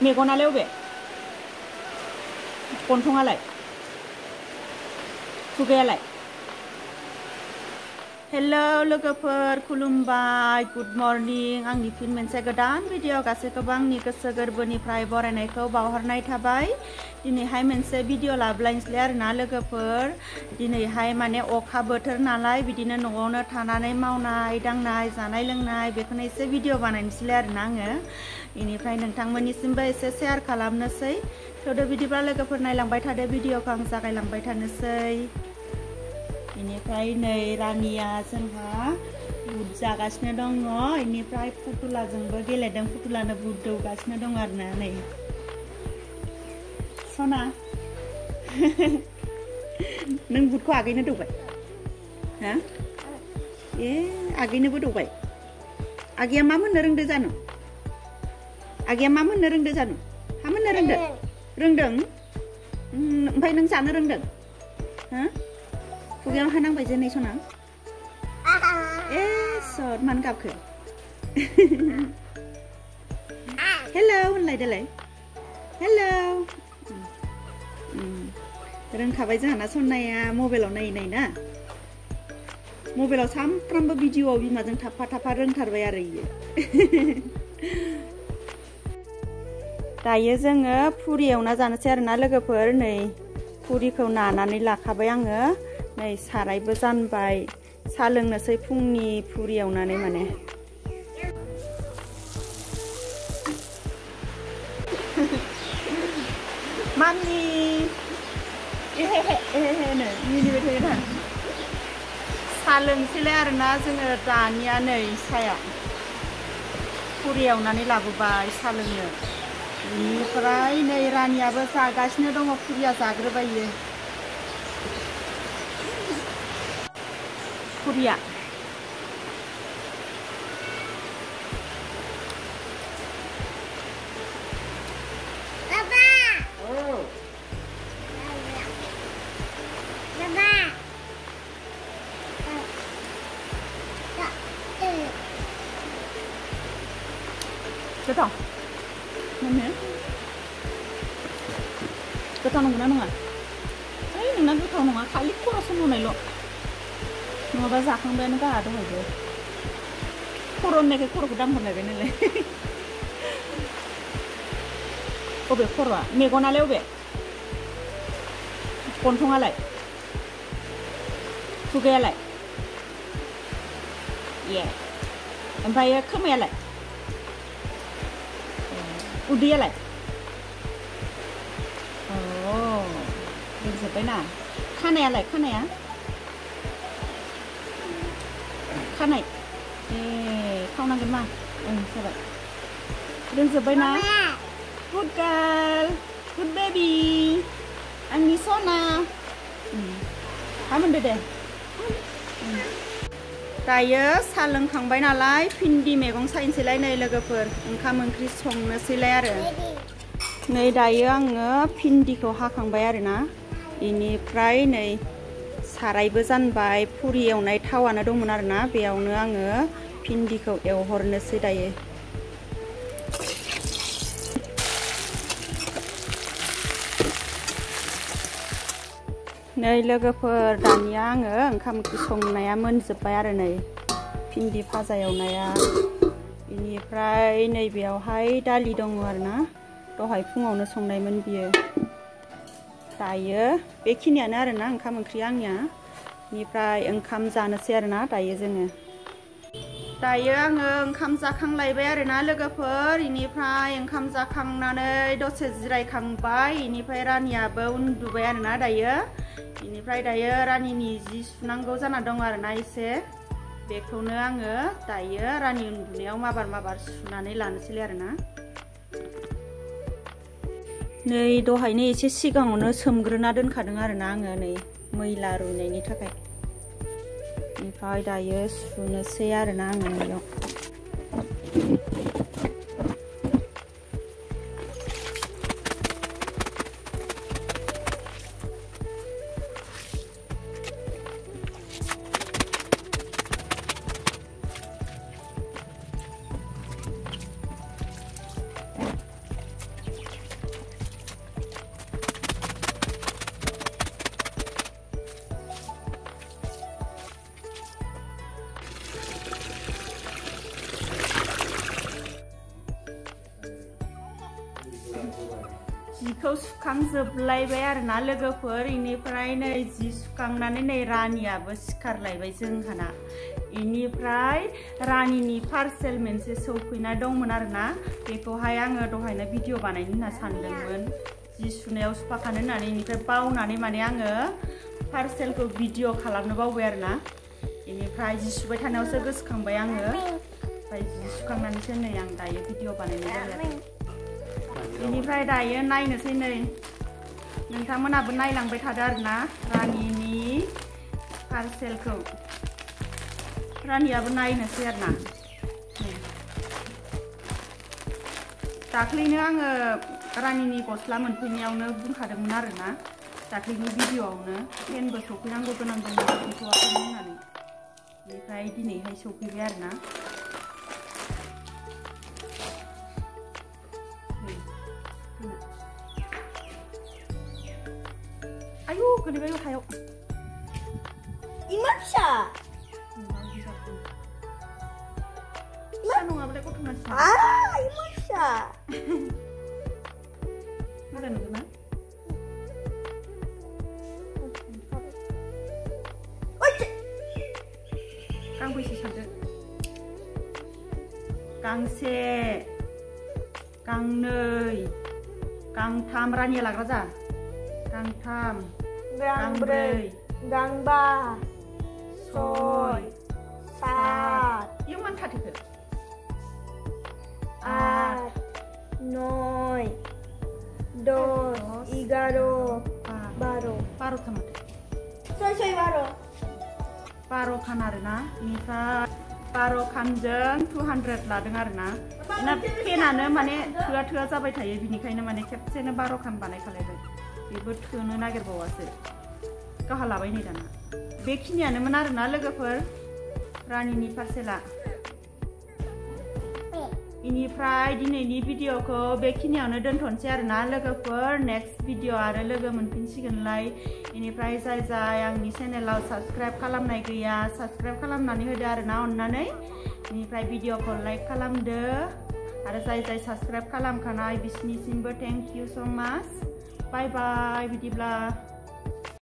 मेगनालाय अबे गन्थंआलाय खुगायालाय हेल' लोगोफोर खुलुमबाय गुड मर्निं आंनि फिन मोनसे गोदान भिडिअ गासैखौबो आंनि गोसो गोरबोनिफ्राय बरायनायखौ बावहरनाय थाबाय दिनैहाय मोनसे भिडिअ लाबोलायनोसै आरोना लोगोफोर दिनैहाय माने अखा बोथोर नालाय बिदिनो न'आवनो थानानै मावनाय दांनाय जानाय लोंनाय बेखौनो एसे भिडिअ बानायनोसै आरोना आङो बेनिफ्राय नोंथांमोननिसिमबो एसे शेयार खालामनोसै थोदो बिदिब्ला लोगोफोर नायलांबाय थादो भिडिअखौ आं जागायलांबाय थानोसै बेनिफ्राय नै रानिया जोंहा बुट जागासिनो दङ बेनिफ्राय फुथुलाजोंबो गेलेदों फुथुलानो बुट दौगासिनो दङ आरोना नै सना नों बुटखौ आगैनो दौबाय हा ए आगैनोबो दौबाय आगैया मा मोननो रोंदो जानो आगैया मा मोननो रोंदो जानो हा मोननो रोंदो रोंदों ओमफ्राय नों जानो रोंदों हा खुगायाव हानांबाय जे नै सना ए सर मानो गाबखो हेलौ होनलाय देलाय हेलौ रोंखाबाय जोंहाना सनाया मबाइलाव नायै नायै ना मबाइलाव सामफ्रामबो भिडिअआव बिमाजों थाफा थाफा रोंथारबाय आरो इयो दायो जोङो फुरि एवना जानोसै आरोना लोगोफोर नै फुरिखौ नानानै लाखाबाय आङो नै सारायबो जानबाय साहा लोंनोसै फुंनि फुरि एवनानै माने मामि एहेनो मिनिबाय थायो ना साहा लोंसैलाय आरोना जोङो दानिया नै साया फुरि एवनानै लाबोबाय साहा लोंनो बेनिफ्राय नै रानियाबो जागासिनो दङ फुरिया जाग्रोबायो फुरिया गोथाव मोनो गोथाव नंगौना नङा ओइ नोंना गोथाव नङा खालि खर' सोमावनायल' नङाबा जाखांबायानो गाहा दहायबो खर' होननायखाय खर'खौ दांहरलायबाय नालाय अबे खर'आ मेगनालाय अबे गन्थंआलाय खुगायालाय ए ओमफ्राय खोमायालाय उदैयालाय अ रोंजोब्बायना खानायालाय खानाया खानाय ए खावनांगोन मा ओं जाबाय रोंजोब्बायना गुड गार्ल गुड बेबि आंनि सना हा मोनदो दे दायो साहा लोंखांबाय नालाय भिन्दि मैगं सायनोसैलाय नै लोगोफोर ओंखाम ओंख्रि संनोसैलाय आरो नै दायो आङो भिन्दिखौ हाखांबाय आरोना बेनिफ्राय नै सारायबो जानबाय फुरि एवनाय थावानो दंमोन आरोना बेयावनो आङो भिन्दिखौ एवहरनोसै दायो नै लोगोफोर दानिया आङो ओंखाम ओंख्रि संनाया मोनजोब्बाय आरो नै भिन्दि भाजा एवनाया बेनिफ्राय नैबेयावहाय दालि दङ आरोना दहाय फुङावनो संनायमोन बियो दायो बेखिनियानो आरोना ओंखाम ओंख्रि आंनिया बेनिफ्राय ओंखाम जानोसै आरोना दायो जोङो दायो आङो ओंखाम जाखांलायबाय आरोना लोगोफोर बेनिफ्राय ओंखाम जाखांनानै दसे जिरायखांबाय बेनिफ्राय रानियाबो उन्दुबाय आरोना दायो बेनिफ्राय दायो रानिनि जि सुनांगौ जाना दं आरोना एसे बेखौनो आङो दायो रानि उन्दुनायाव माबार माबार सुनानै लानोसै आरोना नै दहायनो एसे सिगाङावनो सोमग्रोना दोनखादों आरोना आङो नै मैला रुइनायनि थाखाय ओमफ्राय दायो सुनोसै आरोना आङो नैयाव जिखौ सुखांजोबलायबाय आरोना लोगोफोर इनिफ्राय नै जि सुखांनानै नै रानियाबो सिखारलायबाय जोंहाना इनिफ्राय रानिनि पार्सेल मोनसे सौफैना दंमोन आरोना बेखौहाय आङो दहायनो भिडिअ बानायनो होनना सानदोंमोन जि सुनायाव सुफाखानो होननानै इनिफ्राय बावनानै माने आङो पार्सेलखौ भिडिअ खालामनो बावबाय आरोना इनिफ्राय जि सुबाय थानायावसो गोसोखांबाय आङो ओमफ्राय जि सुखांनानैसो नै आं दायो भिडिअ बानायनाय जाबाय इनिफ्राय दायो नायनोसै नै नोंथांमोनाबो नायलांबाय थादो आरोना रानिनि पार्सेलखौ रानियाबो नायनोसै आरोना दाख्लैनो आङो रानिनि गस्ला मोनफैनायावनो बुंखादोंमोन आरोना दाख्लैनि भिडिअआवनो पेनबो सौफैनांगौ गोनां दंमोन सौफैथ'वाखैमोन होननानै बेनिफ्राय दिनैहाय सौफैबाय आरोना आयु गोलैबाय हायाव इमान फिसा फिसा नङाबालाय गथ' मानसि इमान फिसा मोजां नुदोंना गांबेसे सानदो गांसे गांनै गांथाम रानिया लाग्रा जा गांथाम गांब्रै गांबा सय सात इयाव मानो थाथेखो 8 9 10 11 12 12 माथो सय 12 खान आरोना बेनिफ्राय 12 खानजों 200 लादों आरोना ना पेनानो माने थोआ जाबाय थायो बिनिखायनो माने खेबसेनो 12 खान बानायखालायबाय बेबो थोनो नागिरबावासो गाहा लाबाय नै दाना बेखिनियानोमोन आरोना लोगोफोर रानिनि पार्सेला इनिफ्राय दिनैनि भिडिअखौ बेखिनियावनो दोनथ'नोसै आरोना लोगोफोर नेक्स्ट भिडिअ आरो लोगो मोनफिनसिगोनलाय इनिफ्राय जाय आंनि चेनेलाव साबस्क्राइब खालामनाय गैया साबस्क्राइब खालामनानै होदो आरोना अननानै इनिफ्राय भिडिअखौ लाइक खालामदो आरो जाय साबस्क्राइब खालामखानाय बिसनिसिमबो थेंक इउ स' माच बाय बाय बिदिब्ला